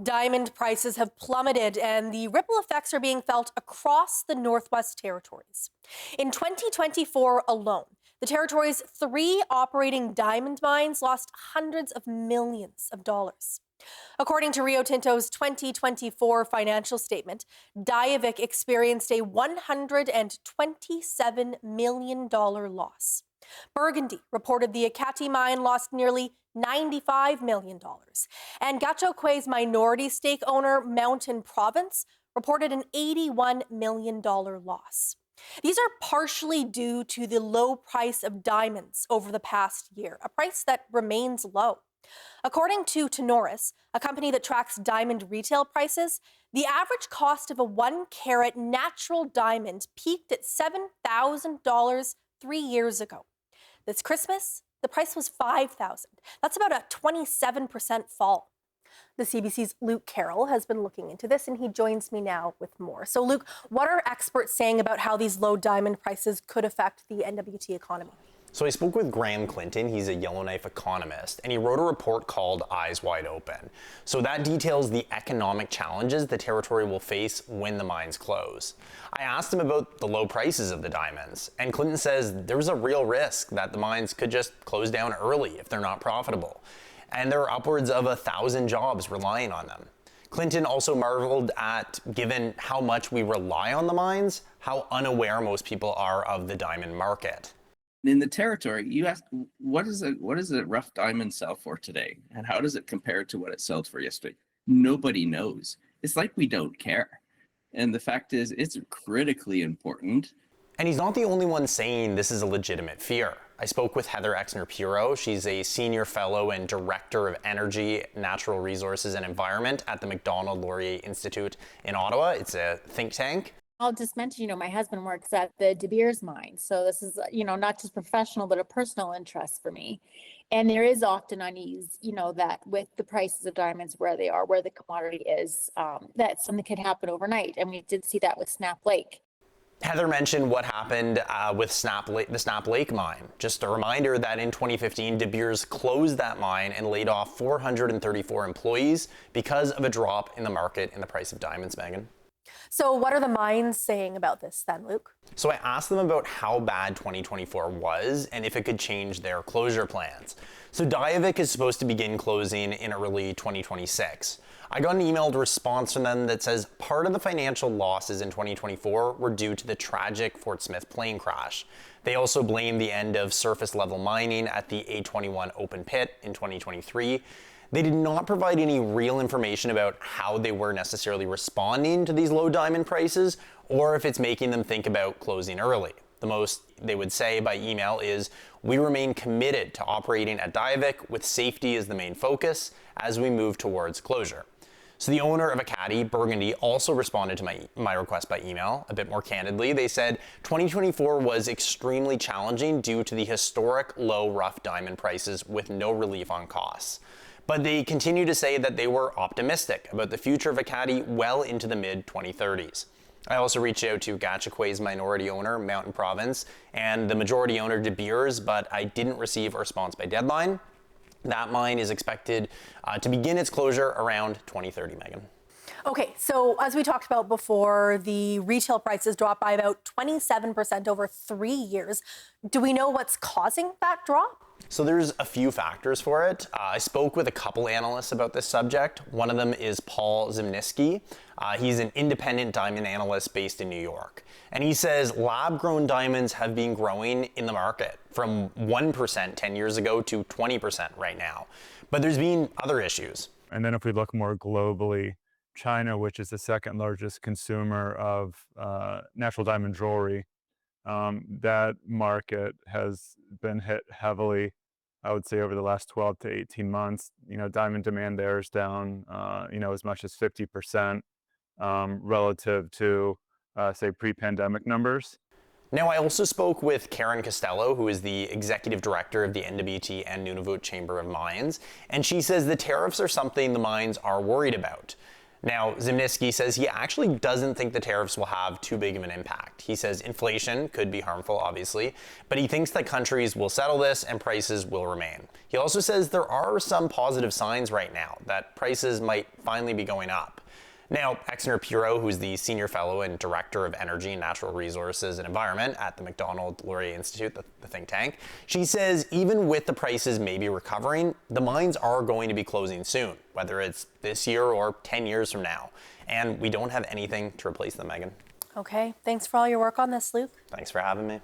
Diamond prices have plummeted, and the ripple effects are being felt across the Northwest Territories. In 2024 alone, the Territories' 3 operating diamond mines lost hundreds of millions of dollars. According to Rio Tinto's 2024 financial statement, Diavik experienced a $127 million loss. Burgundy reported the Ekati mine lost nearly $95 million. And Gachokwe's minority stake owner, Mountain Province, reported an $81 million loss. These are partially due to the low price of diamonds over the past year, a price that remains low. According to Tenoris, a company that tracks diamond retail prices, the average cost of a 1-carat natural diamond peaked at $7,000 3 years ago. This Christmas, the price was $5,000. That's about a 27% fall. The CBC's Luke Carroll has been looking into this, and he joins me now with more. So, Luke, what are experts saying about how these low diamond prices could affect the N.W.T economy? So I spoke with Graham Clinton, he's a Yellowknife economist, and he wrote a report called Eyes Wide Open. So that details the economic challenges the territory will face when the mines close. I asked him about the low prices of the diamonds, and Clinton says there's a real risk that the mines could just close down early if they're not profitable. And there are upwards of 1,000 jobs relying on them. Clinton also marveled at, given how much we rely on the mines, how unaware most people are of the diamond market. In the territory, you ask, what does a rough diamond sell for today? And how does it compare to what it sold for yesterday? Nobody knows. It's like we don't care. And the fact is, it's critically important. And he's not the only one saying this is a legitimate fear. I spoke with Heather Exner-Puro. She's a senior fellow and director of energy, natural resources, and environment at the Macdonald-Laurier Institute in Ottawa. It's a think tank. I'll just mention, my husband works at the De Beers mine. So this is, not just professional, but a personal interest for me. And there is often unease, that with the prices of diamonds, where they are, where the commodity is, that something could happen overnight. And we did see that with Snap Lake. Heather mentioned what happened with the Snap Lake mine. Just a reminder that in 2015, De Beers closed that mine and laid off 434 employees because of a drop in the market in the price of diamonds, Megan. So what are the mines saying about this then, Luke? So I asked them about how bad 2024 was and if it could change their closure plans. So Diavik is supposed to begin closing in early 2026. I got an emailed response from them that says part of the financial losses in 2024 were due to the tragic Fort Smith plane crash. They also blamed the end of surface level mining at the A21 open pit in 2023. They did not provide any real information about how they were necessarily responding to these low diamond prices or if it's making them think about closing early. The most they would say by email is, "We remain committed to operating at Diavik with safety as the main focus as we move towards closure." So the owner of Ekati, Burgundy, also responded to my request by email a bit more candidly. They said 2024 was extremely challenging due to the historic low rough diamond prices with no relief on costs. But they continue to say that they were optimistic about the future of Ekati well into the mid-2030s. I also reached out to Gachokwe's minority owner, Mountain Province, and the majority owner, De Beers, but I didn't receive a response by deadline. That mine is expected to begin its closure around 2030, Megan. Okay, so as we talked about before, the retail prices dropped by about 27% over 3 years. Do we know what's causing that drop? So there's a few factors for it. I spoke with a couple analysts about this subject. One of them is Paul Zimnisky. He's an independent diamond analyst based in New York. And he says lab-grown diamonds have been growing in the market from 1% 10 years ago to 20% right now. But there's been other issues. And then if we look more globally, China, which is the second largest consumer of natural diamond jewelry, that market has been hit heavily, I would say, over the last 12 to 18 months. Diamond demand there is down, as much as 50% relative to, say, pre-pandemic numbers. Now, I also spoke with Karen Costello, who is the executive director of the N.W.T and N.W.T Chamber of Mines, and she says the tariffs are something the mines are worried about. Now, Zimnisky says he actually doesn't think the tariffs will have too big of an impact. He says inflation could be harmful, obviously, but he thinks that countries will settle this and prices will remain. He also says there are some positive signs right now that prices might finally be going up. Now, Exner Piro, who's the Senior Fellow and Director of Energy, Natural Resources and Environment at the Macdonald-Laurier Institute, the think tank, she says even with the prices maybe recovering, the mines are going to be closing soon, whether it's this year or 10 years from now. And we don't have anything to replace them, Megan. Okay, thanks for all your work on this, Luke. Thanks for having me.